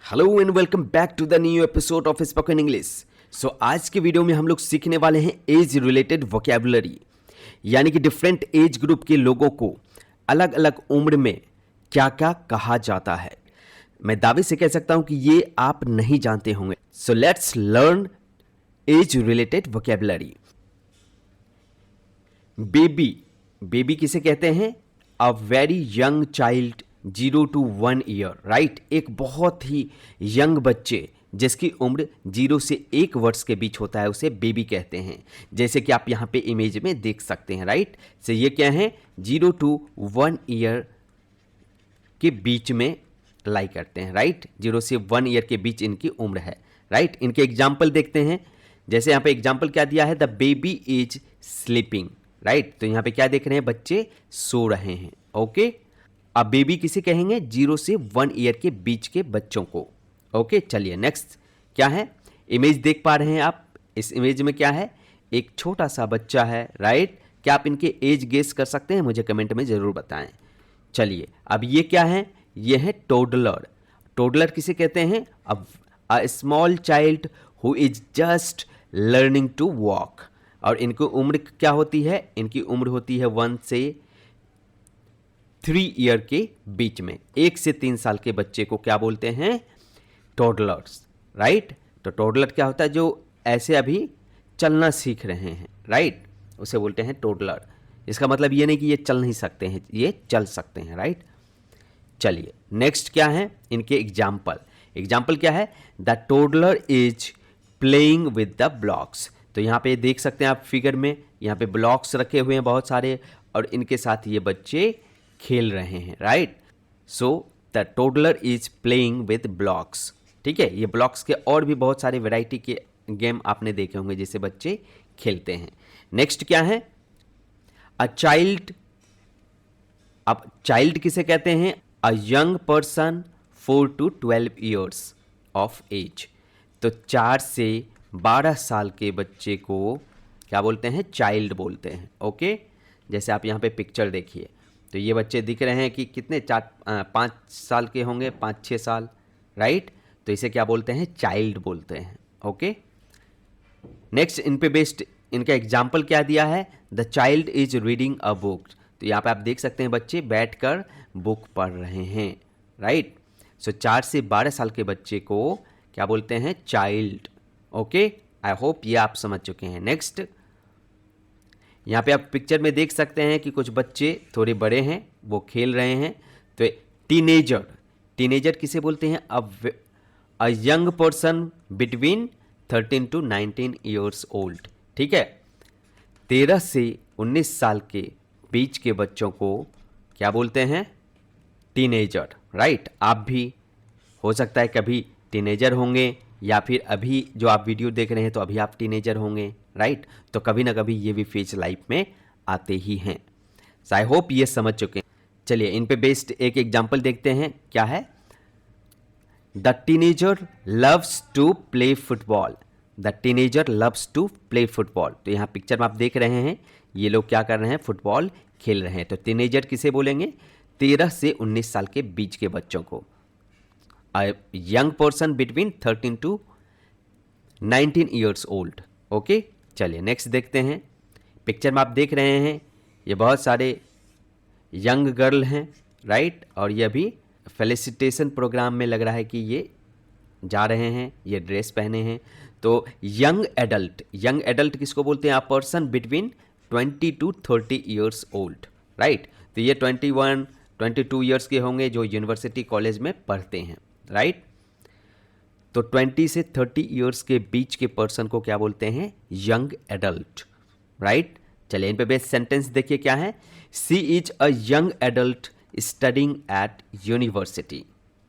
Hello and welcome back to the new episode of spoken English. So आज के video में हम लोग सीखने वाले हैं एज रिलेटेड वोकैबुलरी, यानी कि डिफरेंट एज ग्रुप के लोगों को अलग अलग उम्र में क्या क्या कहा जाता है। मैं दावे से कह सकता हूं कि ये आप नहीं जानते होंगे। So let's learn age related vocabulary. Baby, baby किसे कहते हैं? A very young child 0 to 1 year, right. एक बहुत ही यंग बच्चे जिसकी उम्र 0 से 1 वर्ष के बीच होता है उसे बेबी कहते हैं, जैसे कि आप यहाँ पे इमेज में देख सकते हैं, राइट। से ये क्या है? 0 to 1 ईयर के बीच में लाई करते हैं, राइट। 0 से 1 ईयर के बीच इनकी उम्र है, राइट। इनके एग्जाम्पल देखते हैं। जैसे यहाँ पे एग्जाम्पल क्या दिया है? The baby is sleeping, right. तो यहाँ पे क्या देख रहे हैं? बच्चे सो रहे हैं, ओके। अब बेबी किसे कहेंगे? 0 से 1 ईयर के बीच के बच्चों को, ओके। चलिए नेक्स्ट क्या है? इमेज देख पा रहे हैं आप? इस इमेज में क्या है? एक छोटा सा बच्चा है, राइट। क्या आप इनके एज गेस कर सकते हैं? मुझे कमेंट में ज़रूर बताएं। चलिए अब ये क्या है? ये है टोडलर। टोडलर किसे कहते हैं? A small child who is just learning to walk. और इनकी उम्र क्या होती है? इनकी उम्र होती है 1 से 3 ईयर के बीच में। 1 से 3 साल के बच्चे को क्या बोलते हैं? Toddlers, right. तो टोडलर क्या होता है? जो ऐसे अभी चलना सीख रहे हैं, राइट, उसे बोलते हैं टोडलर। इसका मतलब ये नहीं कि ये चल नहीं सकते हैं, ये चल सकते हैं, राइट। चलिए नेक्स्ट क्या है? इनके एग्जाम्पल। एग्जाम्पल क्या है? The toddler is playing with the blocks. तो यहाँ पे देख सकते हैं आप फिगर में, यहाँ पे ब्लॉक्स रखे हुए हैं बहुत सारे, और इनके साथ ये बच्चे खेल रहे हैं, right. So the toddler is playing with blocks, ठीक है। ये ब्लॉक्स के और भी बहुत सारे वैरायटी के गेम आपने देखे होंगे जिसे बच्चे खेलते हैं। नेक्स्ट क्या है? A child. अब चाइल्ड किसे कहते हैं? A young person 4 to 12 years of age. तो 4 से 12 साल के बच्चे को क्या बोलते हैं? चाइल्ड बोलते हैं, ओके। जैसे आप यहाँ पे पिक्चर देखिए, तो ये बच्चे दिख रहे हैं कि कितने 5 साल के होंगे, 5-6 साल, राइट। तो इसे क्या बोलते हैं? चाइल्ड बोलते हैं, ओके। नेक्स्ट इन पे बेस्ड इनका एग्जाम्पल क्या दिया है? The child is reading a book. तो यहाँ पे आप देख सकते हैं बच्चे बैठकर बुक पढ़ रहे हैं, राइट। सो 4 से 12 साल के बच्चे को क्या बोलते हैं? Child, okay. आई होप ये आप समझ चुके हैं। नेक्स्ट यहाँ पे आप पिक्चर में देख सकते हैं कि कुछ बच्चे थोड़े बड़े हैं, वो खेल रहे हैं। तो टीनेजर, टीनेजर किसे बोलते हैं? A young person between 13 to 19 years old, ठीक है। 13 से 19 साल के बीच के बच्चों को क्या बोलते हैं? Teenager, right. आप भी हो सकता है कभी टीनेजर होंगे, या फिर अभी जो आप वीडियो देख रहे हैं तो अभी आप टीनेजर होंगे, राइट। तो कभी ना कभी ये भी फेज लाइफ में आते ही हैं। सो आई होप ये समझ चुके हैं। चलिए इन पे बेस्ड एक एग्जांपल देखते हैं। क्या है? The teenager loves to play football. The teenager loves to play football. तो यहाँ पिक्चर में आप देख रहे हैं ये लोग क्या कर रहे हैं? फुटबॉल खेल रहे हैं। तो टीनेजर किसे बोलेंगे? 13 से 19 साल के बीच के बच्चों को। Young person between 13 to 19 years old, okay. चलिए नेक्स्ट देखते हैं। पिक्चर में आप देख रहे हैं ये बहुत सारे यंग गर्ल हैं, राइट। और ये अभी फेलिसिटेशन प्रोग्राम में लग रहा है कि ये जा रहे हैं, ये ड्रेस पहने हैं। तो यंग एडल्ट, यंग एडल्ट किसको बोलते हैं? A person between 20 to 30 years old, right. तो ये 21-22 ईयर्स के होंगे जो यूनिवर्सिटी कॉलेज में पढ़ते हैं, राइट। तो 20 से 30 ईयर्स के बीच के पर्सन को क्या बोलते हैं? Young adult, right. चलिए इन पे बेस्ट सेंटेंस देखिए क्या है? She is a young adult studying at university,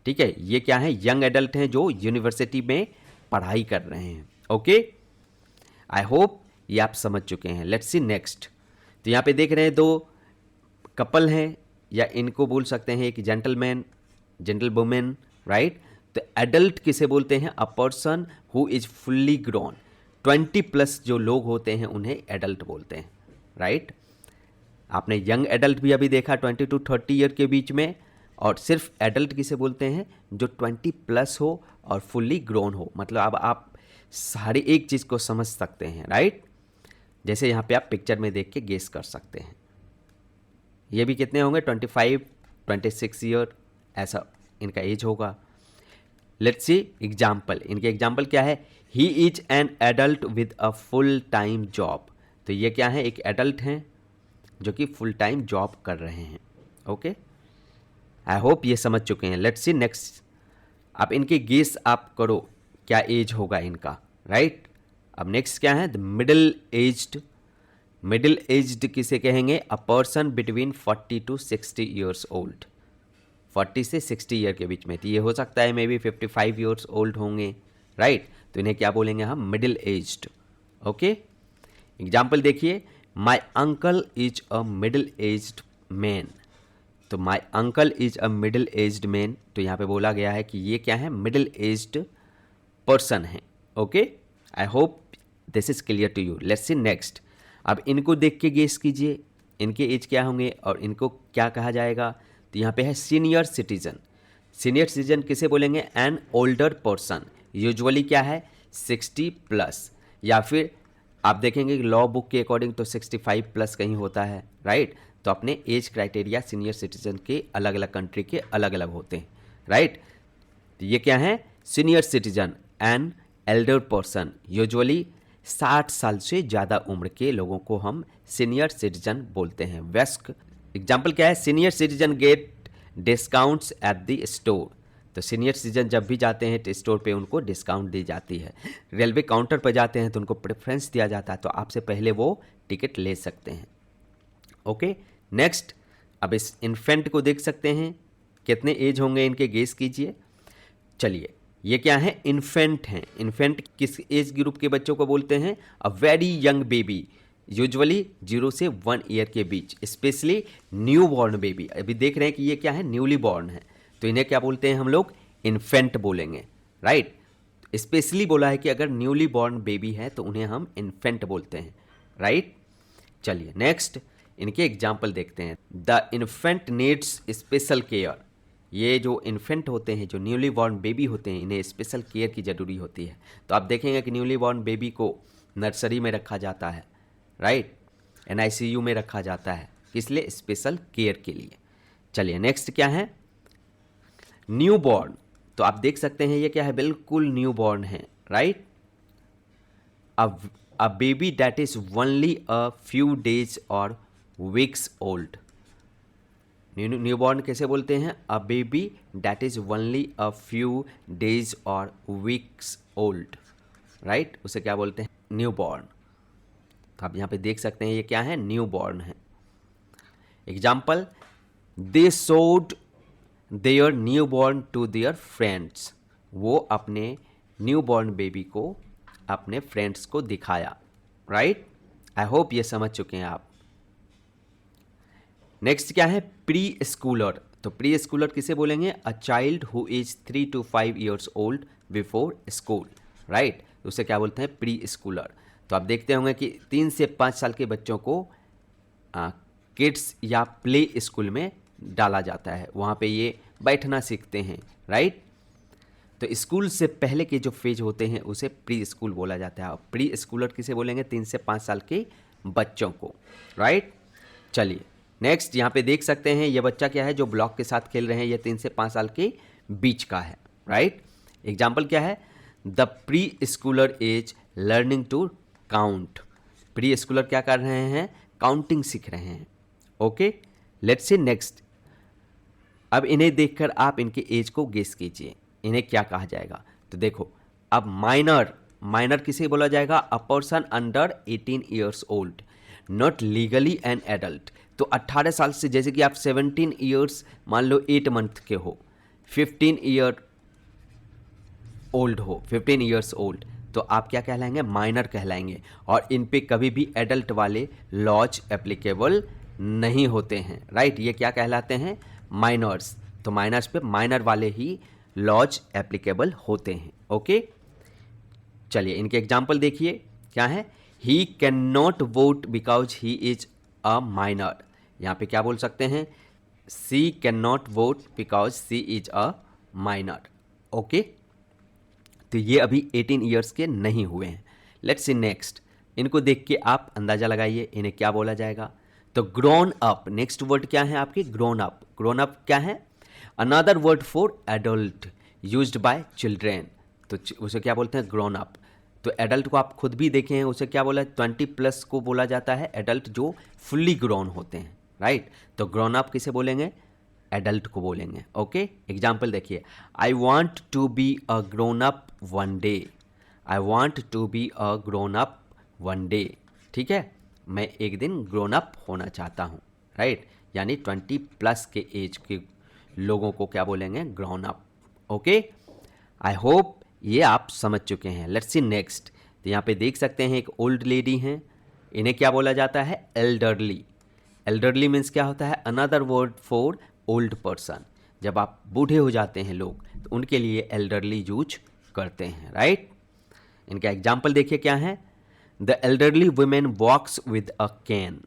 ठीक है। ये क्या है? यंग एडल्ट हैं जो यूनिवर्सिटी में पढ़ाई कर रहे हैं, ओके। आई होप ये आप समझ चुके हैं। Let's see next. तो यहाँ पे देख रहे हैं 2 कपल हैं, या इनको बोल सकते हैं एक जेंटलमैन, जेंटल वुमेन, राइट। तो एडल्ट किसे बोलते हैं? A person who is fully grown. 20+ जो लोग होते हैं उन्हें एडल्ट बोलते हैं, राइट। आपने यंग एडल्ट भी अभी देखा 20 to 30 ईयर के बीच में, और सिर्फ एडल्ट किसे बोलते हैं, जो 20 प्लस हो और फुल्ली ग्रोन हो, मतलब अब आप सारी एक चीज़ को समझ सकते हैं, राइट। जैसे यहाँ पे आप पिक्चर में देख के गेस कर सकते हैं। ये भी कितने होंगे, 25, 26 ईयर, ऐसा इनका एज होगा। लेट्स सी एग्जाम्पल, इनके एग्जाम्पल क्या है, he is an adult with a full time job. तो ये क्या है, एक एडल्ट हैं जो कि फुल टाइम जॉब कर रहे हैं। ओके, आई होप ये समझ चुके हैं। लेट्स सी नेक्स्ट, अब इनके गेस आप करो क्या एज होगा इनका, राइट। अब नेक्स्ट क्या है, the middle aged. Middle aged किसे कहेंगे, a person between 40 to 60 years old. 40 से 60 ईयर के बीच में, तो ये हो सकता है मे बी 55 ईयर्स ओल्ड होंगे, राइट। तो इन्हें क्या बोलेंगे हम, मिडिल एज्ड। ओके, एग्जाम्पल देखिए, my uncle is a middle aged man. तो my uncle is a middle aged man, तो यहाँ पे बोला गया है कि ये क्या है, मिडिल एज्ड पर्सन है। Okay, I hope this is clear to you. Let's see next, अब इनको देख के गेस कीजिए इनके एज क्या होंगे और इनको क्या कहा जाएगा। तो यहाँ पे है सीनियर सिटीजन। सीनियर सिटीजन किसे बोलेंगे, एन ओल्डर पर्सन, यूजुअली क्या है 60 प्लस, या फिर आप देखेंगे कि लॉ बुक के अकॉर्डिंग तो 65 प्लस कहीं होता है, राइट। तो अपने एज क्राइटेरिया सीनियर सिटीजन के अलग अलग कंट्री के अलग अलग होते हैं, राइट। तो ये क्या है, senior citizen an elder person, usually 60 साल से ज़्यादा उम्र के लोगों को हम सीनियर सिटीजन बोलते हैं, वयस्क। एग्जाम्पल क्या है, senior citizen get discounts at the store. तो सीनियर सिटीजन जब भी जाते हैं तो स्टोर पे उनको डिस्काउंट दी जाती है। रेलवे काउंटर पर जाते हैं तो उनको प्रेफरेंस दिया जाता है, तो आपसे पहले वो टिकट ले सकते हैं। ओके, नेक्स्ट, अब इस इन्फेंट को देख सकते हैं, कितने एज होंगे इनके, गेस कीजिए। चलिए, ये क्या है, इन्फेंट हैं। इन्फेंट किस एज ग्रुप के बच्चों को बोलते हैं, a very young baby, usually 0 से 1 ईयर के बीच, स्पेशली न्यू बॉर्न बेबी। अभी देख रहे हैं कि ये क्या है, न्यूली बॉर्न है, तो इन्हें क्या बोलते हैं हम लोग, इन्फेंट बोलेंगे, राइट। स्पेशली बोला है कि अगर न्यूली बॉर्न बेबी है तो उन्हें हम इन्फेंट बोलते हैं, राइट। चलिए नेक्स्ट, इनके एग्जाम्पल देखते हैं। The infant needs special care. ये जो इन्फेंट होते हैं, जो न्यूली बॉर्न बेबी होते हैं, इन्हें स्पेशल केयर की ज़रूरी होती है। तो आप देखेंगे कि न्यूली बॉर्न बेबी को नर्सरी में रखा जाता है, राइट, NICU में रखा जाता है, किस लिए, स्पेशल केयर के लिए। चलिए नेक्स्ट क्या है, न्यू बॉर्न। तो आप देख सकते हैं ये क्या है, बिल्कुल न्यू बॉर्न है, right. A baby that is only a few days और वीक्स ओल्ड। न्यू बॉर्न कैसे बोलते हैं, a baby that is only a few days और वीक्स ओल्ड, राइट, उसे क्या बोलते हैं, न्यू बॉर्न। तो आप यहाँ पे देख सकते हैं ये क्या है, न्यू बॉर्न है। Example, they showed their newborn to their friends. वो अपने न्यू बॉर्न बेबी को अपने फ्रेंड्स को दिखाया, राइट। आई होप ये समझ चुके हैं आप। नेक्स्ट क्या है, प्री स्कूलर। तो प्री स्कूलर किसे बोलेंगे, a child who is 3 to 5 years old before school, right. उसे क्या बोलते हैं, प्री स्कूलर। तो आप देखते होंगे कि 3 से 5 साल के बच्चों को किड्स या प्ले स्कूल में डाला जाता है, वहाँ पे ये बैठना सीखते हैं, राइट। तो स्कूल से पहले के जो फेज होते हैं उसे प्री स्कूल बोला जाता है। और प्री स्कूलर किसे बोलेंगे, 3 से 5 साल के बच्चों को, राइट। चलिए नेक्स्ट, यहाँ पे देख सकते हैं ये बच्चा क्या है जो ब्लॉक के साथ खेल रहे हैं, ये 3 से 5 साल के बीच का है, राइट। एग्जाम्पल क्या है, the preschooler is learning to count. Preschooler क्या कर रहे हैं, काउंटिंग सीख रहे हैं। Okay, let's see next. अब इन्हें देखकर आप इनके एज को गेस कीजिए, इन्हें क्या कहा जाएगा। तो देखो, अब माइनर किसे बोला जाएगा, a person under 18 years old, not legally an adult. तो 18 साल से, जैसे कि आप 17 ईयर्स मान लो 8 मंथ के हो, 15 ईयर ओल्ड हो, 15 ईयर्स ओल्ड, तो आप क्या कहलाएंगे, माइनर कहलाएंगे। और इन पे कभी भी एडल्ट वाले लॉज एप्लीकेबल नहीं होते हैं, राइट। ये क्या कहलाते हैं, माइनर्स। तो माइनर्स पे माइनर वाले ही लॉज एप्लीकेबल होते हैं। ओके, चलिए इनके एग्जाम्पल देखिए क्या है, he can not vote because he is a minor. यहाँ पे क्या बोल सकते हैं, she can not vote because she is a minor. Okay, तो ये अभी 18 ईयर्स के नहीं हुए हैं। लेट्स सी नेक्स्ट, इनको देख के आप अंदाजा लगाइए इन्हें क्या बोला जाएगा। तो ग्रोन अप, नेक्स्ट वर्ड क्या है आपके, ग्रोन अप। ग्रोन अप क्या है, another word for adult used by children, तो उसे क्या बोलते हैं, ग्रोन अप। तो एडल्ट को आप खुद भी देखे हैं, उसे क्या बोला, 20+ को बोला जाता है एडल्ट जो फुल्ली ग्रोन होते हैं, राइट। तो ग्रोन अप किसे बोलेंगे, एडल्ट को बोलेंगे। ओके, एग्जाम्पल देखिए, I want to be a grown up one day, I want to be a grown up one day, ठीक है, मैं एक दिन ग्रोन अप होना चाहता हूँ, राइट। यानी 20+ के एज के लोगों को क्या बोलेंगे, grown up. Okay, I hope ये आप समझ चुके हैं। लेट्स सी नेक्स्ट, तो यहाँ पे देख सकते हैं एक ओल्ड लेडी हैं, इन्हें क्या बोला जाता है, एल्डरली। एल्डरली मीन्स क्या होता है, another word for old person. जब आप बूढ़े हो जाते हैं लोग तो उनके लिए एल्डरली यूज करते हैं, राइट। इनका एग्जाम्पल देखिए क्या है, the elderly women walks with a cane.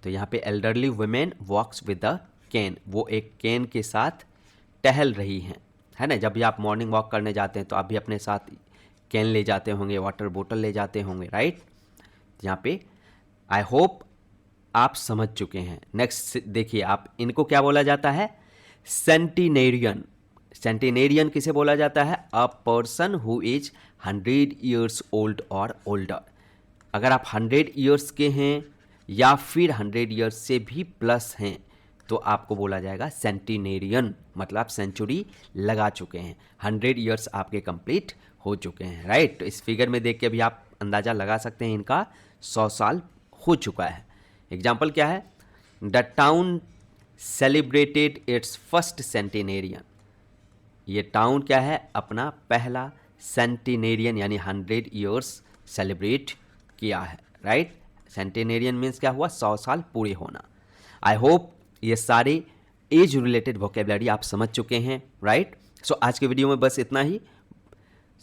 तो यहाँ पे elderly women walks with a cane, वो एक कैन के साथ टहल रही हैं, है ना। जब भी आप मॉर्निंग वॉक करने जाते हैं तो आप भी अपने साथ कैन ले जाते होंगे, वाटर बोतल ले जाते होंगे, राइट। यहाँ पे आई होप आप समझ चुके हैं। नेक्स्ट देखिए आप, इनको क्या बोला जाता है, सेंटिनेरियन। सेंटिनेरियन किसे बोला जाता है, a person who is 100 years old और ओल्डर। अगर आप 100 ईयर्स के हैं या फिर 100 ईयर्स से भी प्लस हैं तो आपको बोला जाएगा सेंटिनेरियन, मतलब आप सेंचुरी लगा चुके हैं, 100 ईयर्स आपके कंप्लीट हो चुके हैं, राइट। तो इस फिगर में देख के भी आप अंदाज़ा लगा सकते हैं इनका 100 साल हो चुका है। एग्जाम्पल क्या है, the town celebrated its first centenarian. ये टाउन क्या है, अपना पहला सेंटिनेरियन यानी 100 ईयर्स सेलिब्रेट किया है, राइट। सेंटिनेरियन मीन्स क्या हुआ, 100 साल पूरे होना। आई होप ये सारे एज रिलेटेड वोकेबलरी आप समझ चुके हैं, राइट। सो आज के वीडियो में बस इतना ही।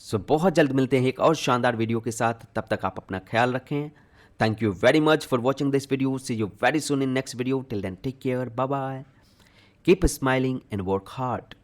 सो बहुत जल्द मिलते हैं एक और शानदार वीडियो के साथ, तब तक आप अपना ख्याल रखें। Thank you very much for watching this video, see you very soon in next video, till then take care, bye bye, keep smiling and work hard.